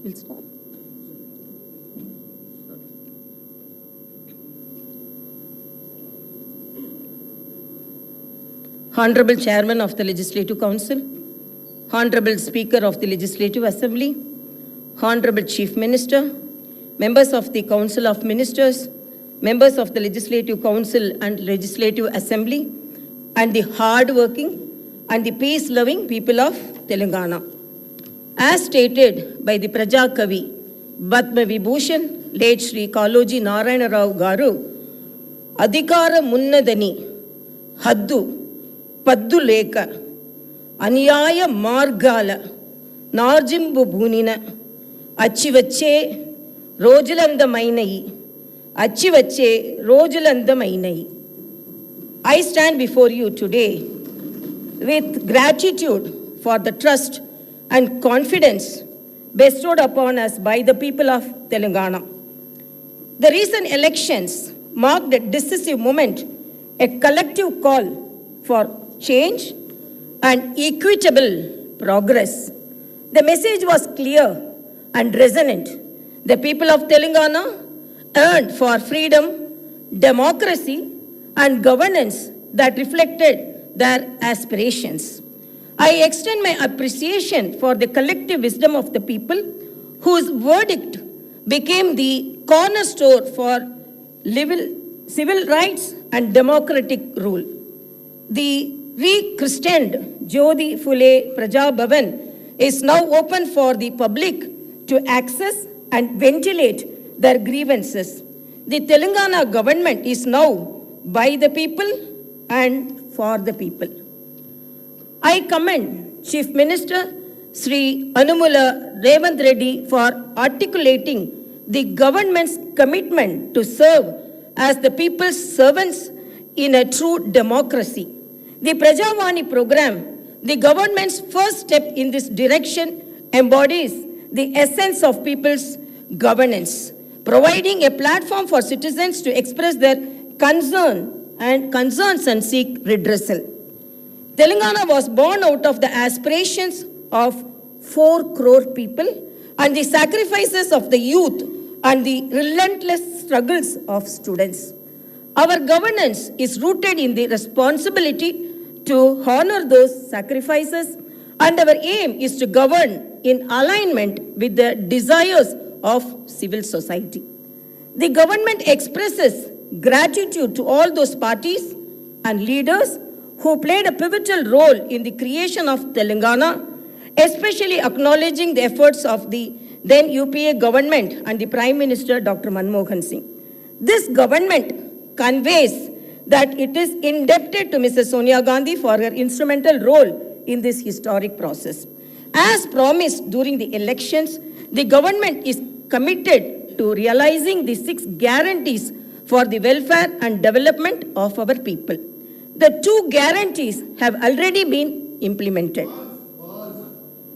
We'll start. Honorable Chairman of the Legislative Council, Honorable Speaker of the Legislative Assembly, Honorable Chief Minister, members of the Council of Ministers, members of the Legislative Council and Legislative Assembly, and the hard-working and the peace-loving people of Telangana. As stated by the Praja Kavi, Padma Vibhushan, late Sri Kaloji Narayana Rao Garu, Adhikara Munnadani, Haddu, Paddu Leka, Anyaya Margala, Narjimbu Bunina, Achivache, Rojulanda Mainai, Achivache, Rojulanda Mainai. I stand before you today with gratitude for the trust and confidence bestowed upon us by the people of Telangana. The recent elections marked a decisive moment, a collective call for change and equitable progress. The message was clear and resonant. The people of Telangana yearned for freedom, democracy, and governance that reflected their aspirations. I extend my appreciation for the collective wisdom of the people whose verdict became the cornerstone for civil rights and democratic rule. The rechristened Jyoti Phule Praja Bhavan is now open for the public to access and ventilate their grievances. The Telangana government is now by the people and for the people. I commend Chief Minister Sri Anumula Revanth Reddy for articulating the government's commitment to serve as the people's servants in a true democracy. The Prajavani program, the government's first step in this direction, embodies the essence of people's governance, providing a platform for citizens to express their concerns and seek redressal. Telangana was born out of the aspirations of 4 crore people and the sacrifices of the youth and the relentless struggles of students. Our governance is rooted in the responsibility to honor those sacrifices, and our aim is to govern in alignment with the desires of civil society. The government expresses gratitude to all those parties and leaders who played a pivotal role in the creation of Telangana, especially acknowledging the efforts of the then UPA government and the Prime Minister Dr. Manmohan Singh. This government conveys that it is indebted to Mrs. Sonia Gandhi for her instrumental role in this historic process. As promised during the elections, the government is committed to realizing the 6 guarantees for the welfare and development of our people. The 2 guarantees have already been implemented,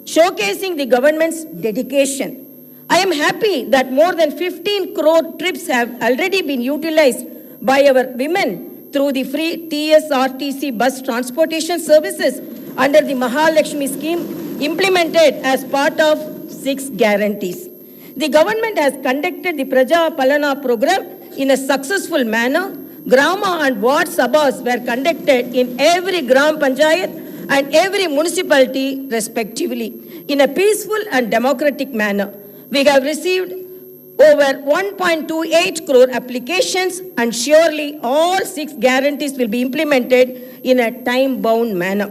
showcasing the government's dedication. I am happy that more than 15 crore trips have already been utilized by our women through the free TSRTC bus transportation services under the Mahalakshmi scheme implemented as part of 6 guarantees. The government has conducted the Praja Palana program in a successful manner. Grama and Ward Sabhas were conducted in every Gram Panchayat and every municipality respectively in a peaceful and democratic manner. We have received over 1.28 crore applications, and surely all 6 guarantees will be implemented in a time-bound manner.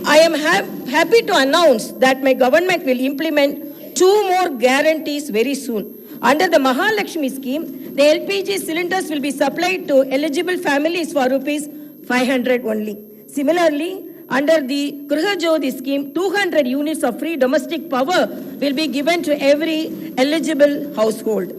I am happy to announce that my government will implement 2 more guarantees very soon. Under the Mahalakshmi scheme, the LPG cylinders will be supplied to eligible families for rupees 500 only. Similarly, under the Griha Jyoti scheme, 200 units of free domestic power will be given to every eligible household.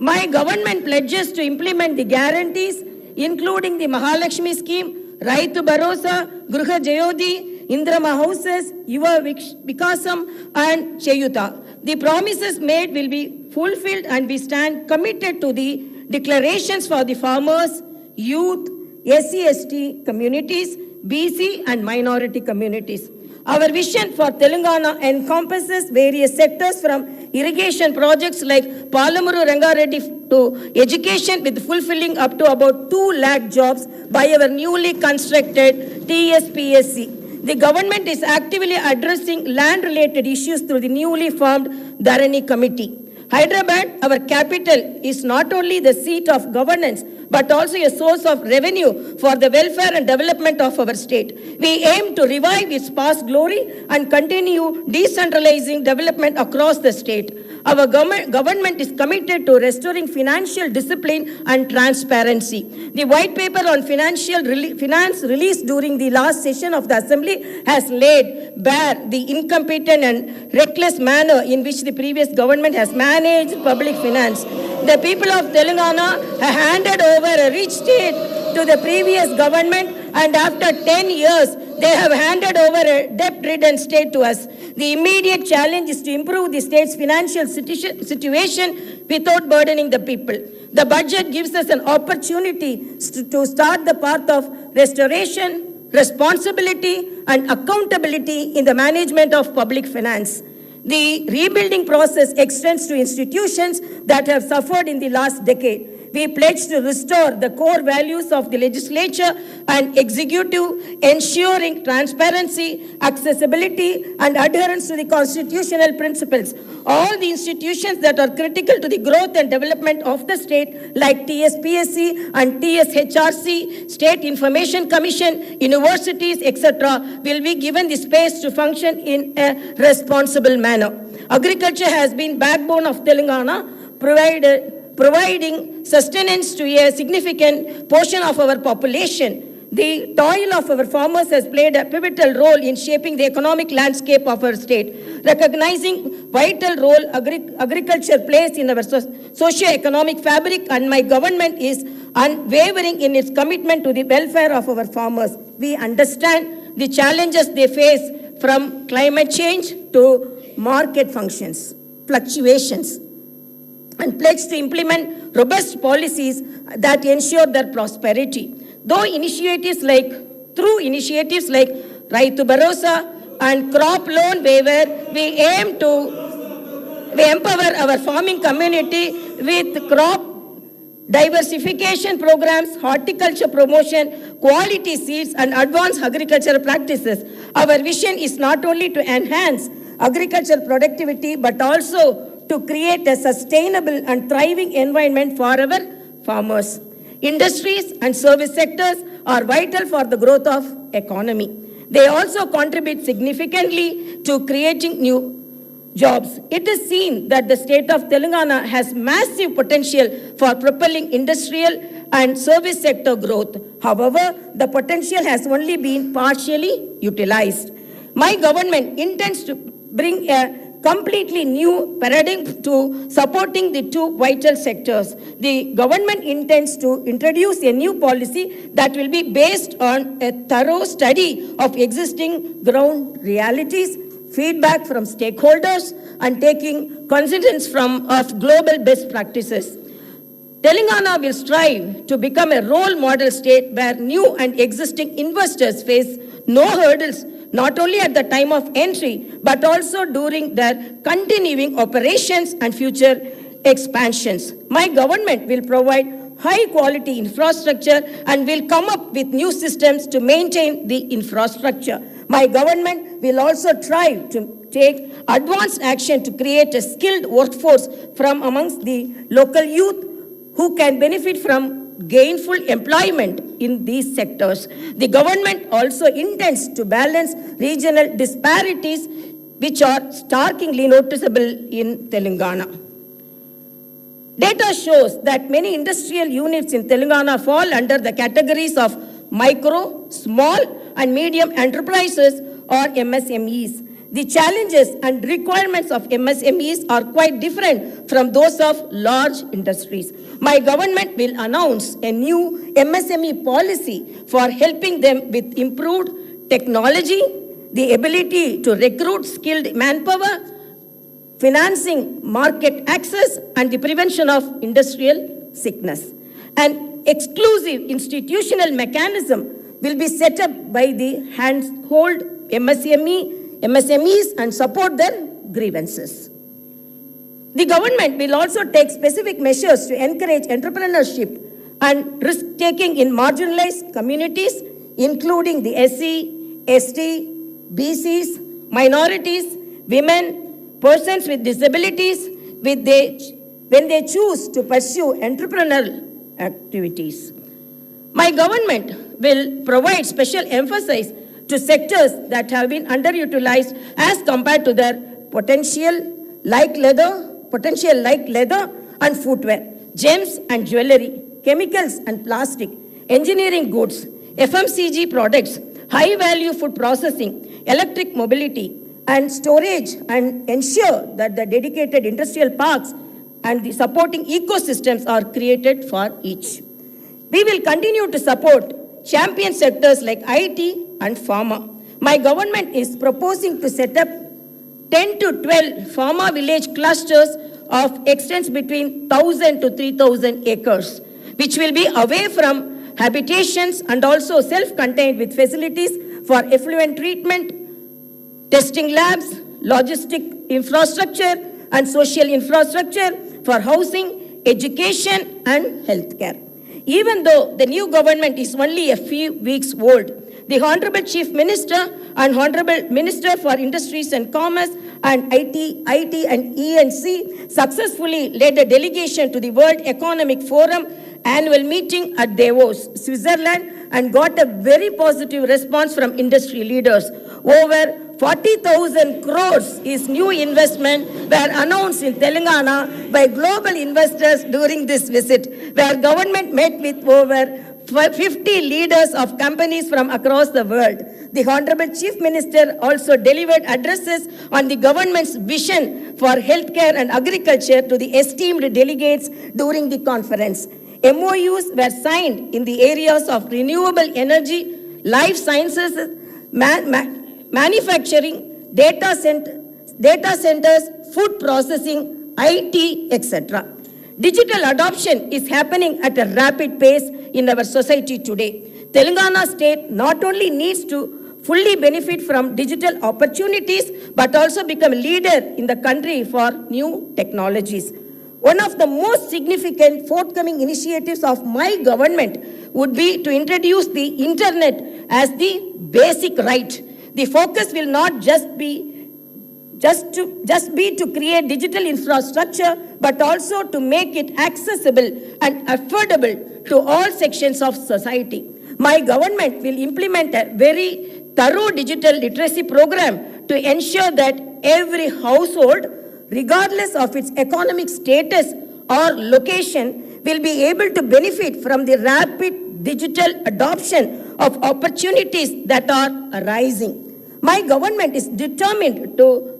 My government pledges to implement the guarantees, including the Mahalakshmi scheme, Raitu Bharosa, Griha Jyoti, Indrama houses, Yuva Vikasam, and Cheyuta. The promises made will be fulfilled, and we stand committed to the declarations for the farmers, youth, SC/ST communities, BC and minority communities. Our vision for Telangana encompasses various sectors from irrigation projects like Palamuru Rangareddy to education, with fulfilling up to about 2 lakh jobs by our newly constructed TSPSC. The government is actively addressing land-related issues through the newly formed Dharani Committee. Hyderabad, our capital, is not only the seat of governance, but also a source of revenue for the welfare and development of our state. We aim to revive its past glory and continue decentralizing development across the state. Our government is committed to restoring financial discipline and transparency. The white paper on finance released during the last session of the Assembly has laid bare the incompetent and reckless manner in which the previous government has managed public finance. The people of Telangana have handed over a rich state to the previous government, and after 10 years, they have handed over a debt-ridden state to us. The immediate challenge is to improve the state's financial situation without burdening the people. The budget gives us an opportunity to start the path of restoration, responsibility, and accountability in the management of public finance. The rebuilding process extends to institutions that have suffered in the last decade. We pledge to restore the core values of the legislature and executive, ensuring transparency, accessibility, and adherence to the constitutional principles. All the institutions that are critical to the growth and development of the state, like TSPSC and TSHRC, State Information Commission, universities, etc., will be given the space to function in a responsible manner. Agriculture has been backbone of Telangana, providing sustenance to a significant portion of our population. The toil of our farmers has played a pivotal role in shaping the economic landscape of our state. Recognizing vital role agriculture plays in our socio-economic fabric, and my government is unwavering in its commitment to the welfare of our farmers. We understand the challenges they face, from climate change to market fluctuations, and pledge to implement robust policies that ensure their prosperity. Through initiatives like Raitu Bharosa and crop loan waiver, we aim to empower our farming community with crop diversification programs, horticulture promotion, quality seeds, and advanced agricultural practices. Our vision is not only to enhance agricultural productivity, but also to create a sustainable and thriving environment for our farmers. Industries and service sectors are vital for the growth of economy. They also contribute significantly to creating new jobs. It is seen that the state of Telangana has massive potential for propelling industrial and service sector growth. However, the potential has only been partially utilized. My government intends to bring a completely new paradigm to supporting the two vital sectors. The government intends to introduce a new policy that will be based on a thorough study of existing ground realities, feedback from stakeholders, and taking cognizance of global best practices. Telangana will strive to become a role model state where new and existing investors face no hurdles, not only at the time of entry, but also during their continuing operations and future expansions. My government will provide high quality infrastructure and will come up with new systems to maintain the infrastructure. My government will also try to take advanced action to create a skilled workforce from amongst the local youth who can benefit from gainful employment in these sectors. The government also intends to balance regional disparities which are starkly noticeable in Telangana. Data shows that many industrial units in Telangana fall under the categories of micro, small, and medium enterprises or MSMEs. The challenges and requirements of MSMEs are quite different from those of large industries. My government will announce a new MSME policy for helping them with improved technology, the ability to recruit skilled manpower, financing, market access, and the prevention of industrial sickness. An exclusive institutional mechanism will be set up by the Handhold MSME MSMEs and support their grievances. The government will also take specific measures to encourage entrepreneurship and risk-taking in marginalized communities, including the SC, ST, BCs, minorities, women, persons with disabilities, when they choose to pursue entrepreneurial activities. My government will provide special emphasis to sectors that have been underutilized as compared to their potential, like leather and footwear, gems and jewelry, chemicals and plastic, engineering goods, FMCG products, high-value food processing, electric mobility, and storage, and ensure that the dedicated industrial parks and the supporting ecosystems are created for each. We will continue to support champion sectors like IT and pharma. My government is proposing to set up 10 to 12 pharma village clusters of extents between 1,000 to 3,000 acres, which will be away from habitations and also self-contained with facilities for effluent treatment, testing labs, logistic infrastructure, and social infrastructure for housing, education, and healthcare. Even though the new government is only a few weeks old, the Honorable Chief Minister and Honorable Minister for Industries and Commerce and IT and E&C successfully led a delegation to the World Economic Forum annual meeting at Davos, Switzerland, and got a very positive response from industry leaders. Over 40,000 crores is new investment were announced in Telangana by global investors during this visit, where government met with over 50 leaders of companies from across the world. The Honorable Chief Minister also delivered addresses on the government's vision for healthcare and agriculture to the esteemed delegates during the conference. MOUs were signed in the areas of renewable energy, life sciences, manufacturing, data centers, food processing, IT, etc. Digital adoption is happening at a rapid pace in our society today. Telangana state not only needs to fully benefit from digital opportunities, but also become a leader in the country for new technologies. One of the most significant forthcoming initiatives of my government would be to introduce the internet as the basic right. The focus will not just be to create digital infrastructure, but also to make it accessible and affordable to all sections of society. My government will implement a very thorough digital literacy program to ensure that every household, regardless of its economic status or location, will be able to benefit from the rapid digital adoption of opportunities that are arising. My government is determined to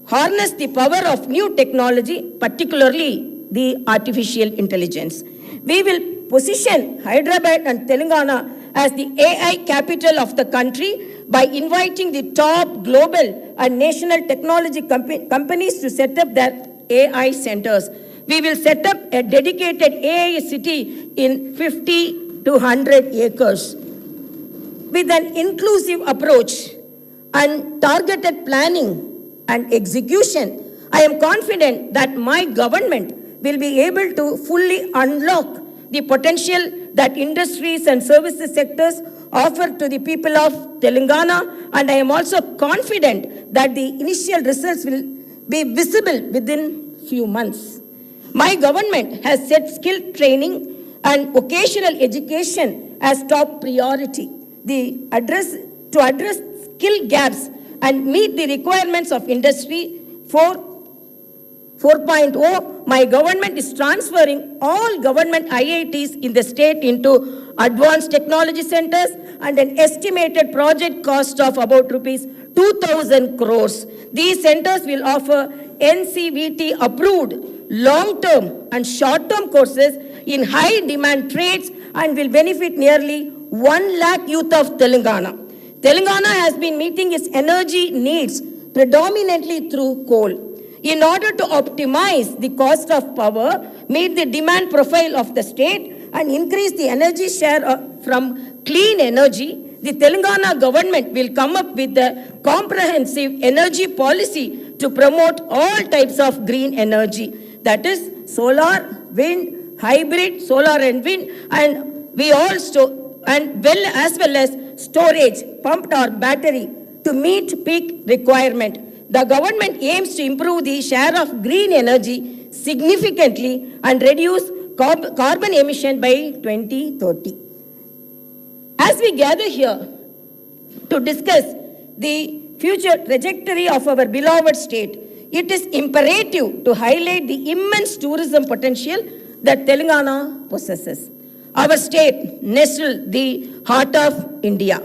harness the power of new technology, particularly the artificial intelligence. We will position Hyderabad and Telangana as the AI capital of the country by inviting the top global and national technology companies to set up their AI centers. We will set up a dedicated AI city in 50 to 100 acres. With an inclusive approach and targeted planning and execution, I am confident that my government will be able to fully unlock the potential that industries and services sectors offer to the people of Telangana, and I am also confident that the initial results will be visible within few months. My government has set skill training and vocational education as top priority. To address skill gaps and meet the requirements of Industry 4.0, my government is transferring all government IITs in the state into advanced technology centers and an estimated project cost of about rupees 2,000 crores. These centers will offer NCVT approved long-term and short-term courses in high-demand trades and will benefit nearly 1 lakh youth of Telangana. Telangana has been meeting its energy needs predominantly through coal. In order to optimize the cost of power, meet the demand profile of the state, and increase the energy share from clean energy, The Telangana government will come up with a comprehensive energy policy to promote all types of green energy. That is solar, wind, hybrid, solar and wind, and we all as well as storage, pumped or battery to meet peak requirement. The government aims to improve the share of green energy significantly and reduce carbon emission by 2030. As we gather here to discuss the future trajectory of our beloved state, it is imperative to highlight the immense tourism potential that Telangana possesses. Our state, nestled the heart of India,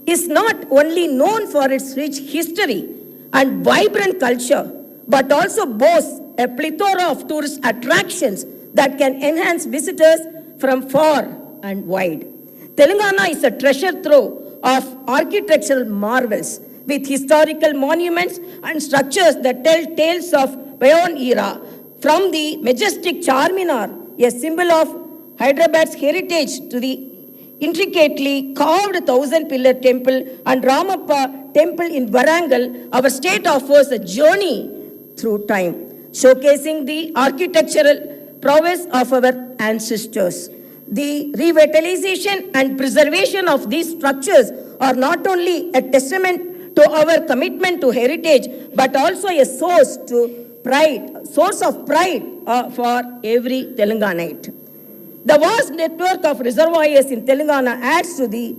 is not only known for its rich history and vibrant culture, but also boasts a plethora of tourist attractions that can enhance visitors from far and wide. Telangana is a treasure trove of architectural marvels with historical monuments and structures that tell tales of bygone era, from the majestic Charminar, a symbol of Hyderabad's heritage, to the intricately carved 1,000-pillar temple and Ramappa temple in Warangal. Our state offers a journey through time, showcasing the architectural prowess of our ancestors. The revitalization and preservation of these structures are not only a testament to our commitment to heritage, but also a source of pride for every Telanganite. The vast network of reservoirs in Telangana adds to the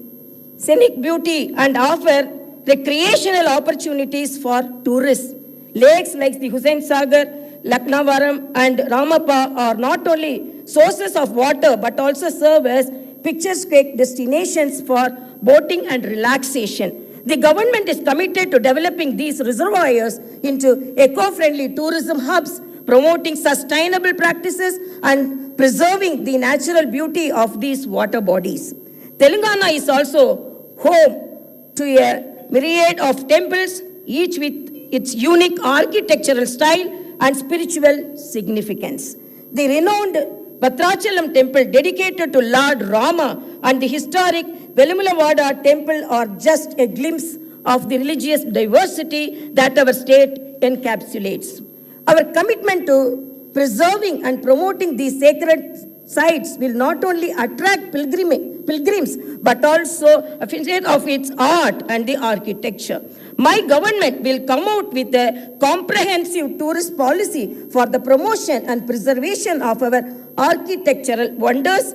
scenic beauty and offer recreational opportunities for tourists. Lakes like the Hussain Sagar, Laknavaram and Ramappa are not only sources of water but also serve as picturesque destinations for boating and relaxation. The government is committed to developing these reservoirs into eco-friendly tourism hubs, promoting sustainable practices and preserving the natural beauty of these water bodies. Telangana is also home to a myriad of temples, each with its unique architectural style and spiritual significance. The renowned Bhadrachalam temple dedicated to Lord Rama and the historic Velumalavada temple are just a glimpse of the religious diversity that our state encapsulates. Our commitment to preserving and promoting these sacred sites will not only attract pilgrims but also appreciate of its art and the architecture. My government will come out with a comprehensive tourist policy for the promotion and preservation of our architectural wonders,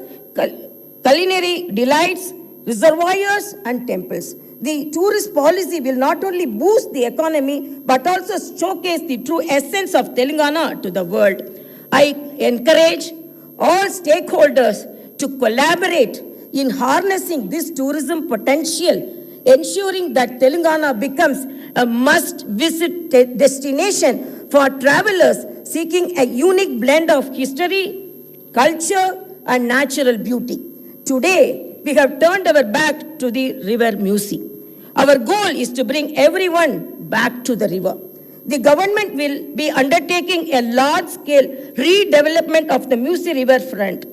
culinary delights, reservoirs and temples. The tourist policy will not only boost the economy but also showcase the true essence of Telangana to the world. I encourage all stakeholders to collaborate in harnessing this tourism potential, ensuring that Telangana becomes a must-visit destination for travelers seeking a unique blend of history, culture, and natural beauty. Today, we have turned our back to the river Musi. Our goal is to bring everyone back to the river. The government will be undertaking a large-scale redevelopment of the Musi riverfront.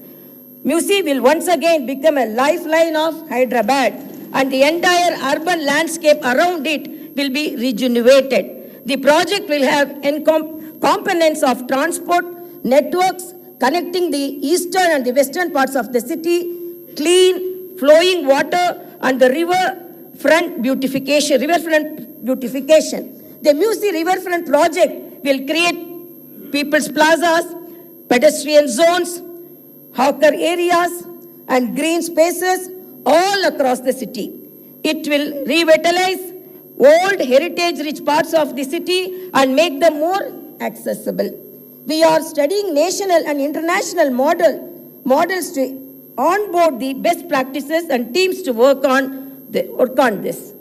Musi will once again become a lifeline of Hyderabad, and the entire urban landscape around it will be rejuvenated. The project will have components of transport networks connecting the eastern and the western parts of the city, clean, flowing water, and the riverfront beautification. The Musi Riverfront project will create people's plazas, pedestrian zones, hawker areas, and green spaces all across the city. It will revitalize old heritage-rich parts of the city and make them more accessible. We are studying national and international models to onboard the best practices and teams to work on this.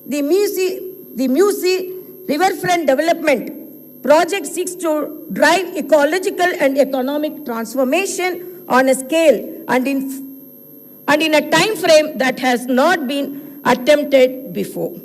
The Musi Riverfront Development Project seeks to drive ecological and economic transformation on a scale and in a time frame that has not been attempted before.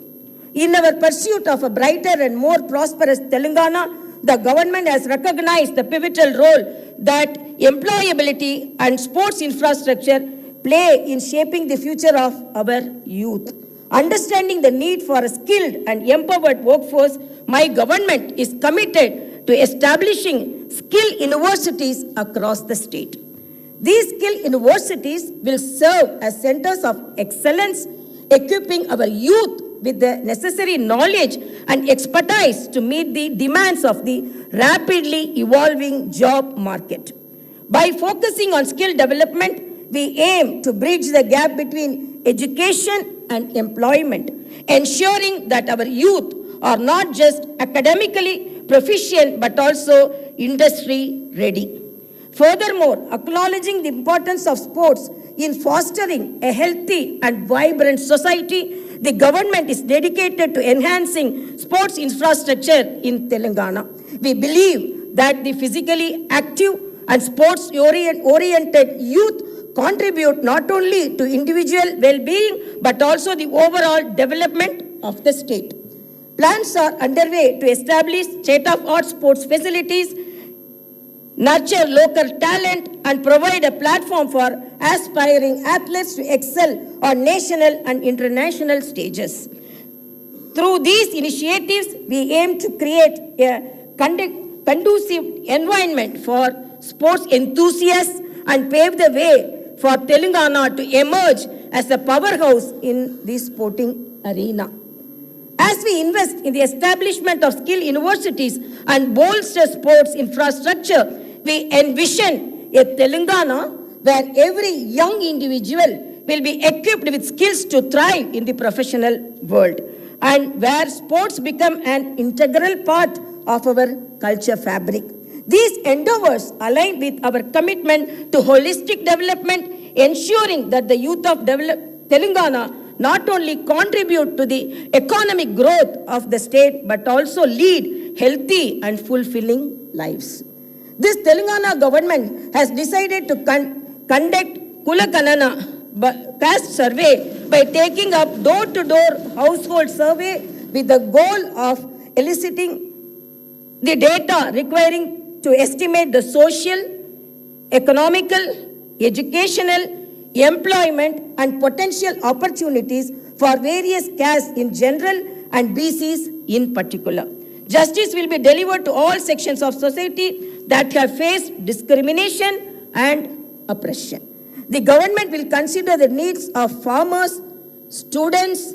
In our pursuit of a brighter and more prosperous Telangana, the government has recognized the pivotal role that employability and sports infrastructure play in shaping the future of our youth. Understanding the need for a skilled and empowered workforce, my government is committed to establishing skill universities across the state. These skill universities will serve as centers of excellence, equipping our youth with the necessary knowledge and expertise to meet the demands of the rapidly evolving job market. By focusing on skill development, we aim to bridge the gap between education and employment, ensuring that our youth are not just academically proficient but also industry ready. Furthermore, acknowledging the importance of sports in fostering a healthy and vibrant society, the government is dedicated to enhancing sports infrastructure in Telangana. We believe that the physically active and sports-oriented youth contribute not only to individual well-being but also the overall development of the state. Plans are underway to establish state-of-the-art sports facilities, nurture local talent, and provide a platform for aspiring athletes to excel on national and international stages. Through these initiatives, we aim to create a conducive environment for sports enthusiasts and pave the way for Telangana to emerge as a powerhouse in the sporting arena. As we invest in the establishment of skill universities and bolster sports infrastructure, we envision a Telangana where every young individual will be equipped with skills to thrive in the professional world, and where sports become an integral part of our culture fabric. These endeavors align with our commitment to holistic development, ensuring that the youth of Telangana not only contribute to the economic growth of the state but also lead healthy and fulfilling lives. This Telangana government has decided to conduct Kulakanana caste survey by taking up door-to-door household survey with the goal of eliciting the data requiring to estimate the social, economical, educational, employment and potential opportunities for various castes in general and BCs in particular. Justice will be delivered to all sections of society that have faced discrimination and oppression. The government will consider the needs of farmers, students,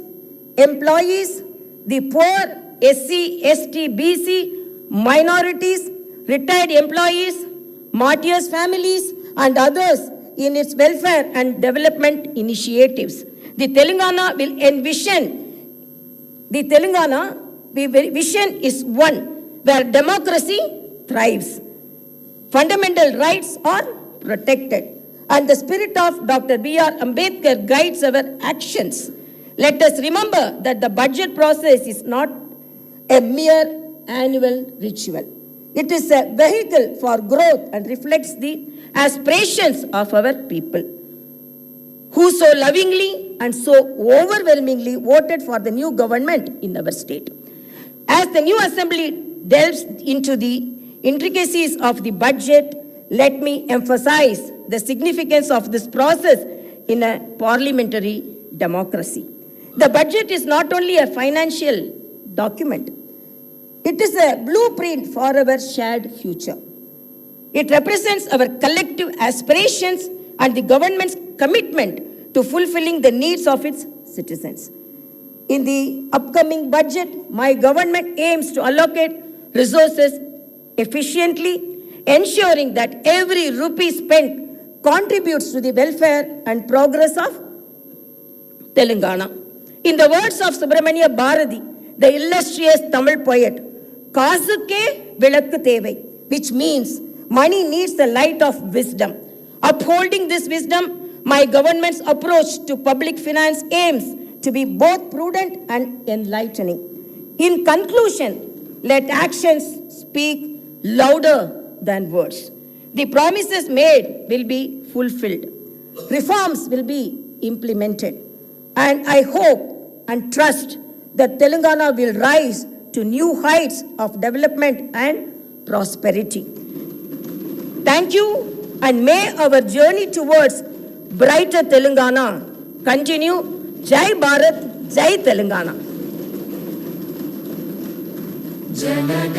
employees, the poor, SC, ST, BC, minorities, retired employees, martyrs' families, and others in its welfare and development initiatives. The Telangana vision is one where democracy thrives, fundamental rights are protected, and the spirit of Dr. B.R. Ambedkar guides our actions. Let us remember that the budget process is not a mere annual ritual. It is a vehicle for growth and reflects the aspirations of our people, who so lovingly and so overwhelmingly voted for the new government in our state. As the new assembly delves into the intricacies of the budget, let me emphasize the significance of this process in a parliamentary democracy. The budget is not only a financial document, it is a blueprint for our shared future. It represents our collective aspirations and the government's commitment to fulfilling the needs of its citizens. In the upcoming budget, my government aims to allocate resources efficiently, ensuring that every rupee spent contributes to the welfare and progress of Telangana. In the words of Subramania Bharati, the illustrious Tamil poet, Kazuke vilakku thevai, which means money needs the light of wisdom. Upholding this wisdom, my government's approach to public finance aims to be both prudent and enlightening. In conclusion, let actions speak louder than words. The promises made will be fulfilled. Reforms will be implemented. And I hope and trust that Telangana will rise to new heights of development and prosperity. Thank you, and may our journey towards brighter Telangana continue. Jai Bharat, Jai Telangana.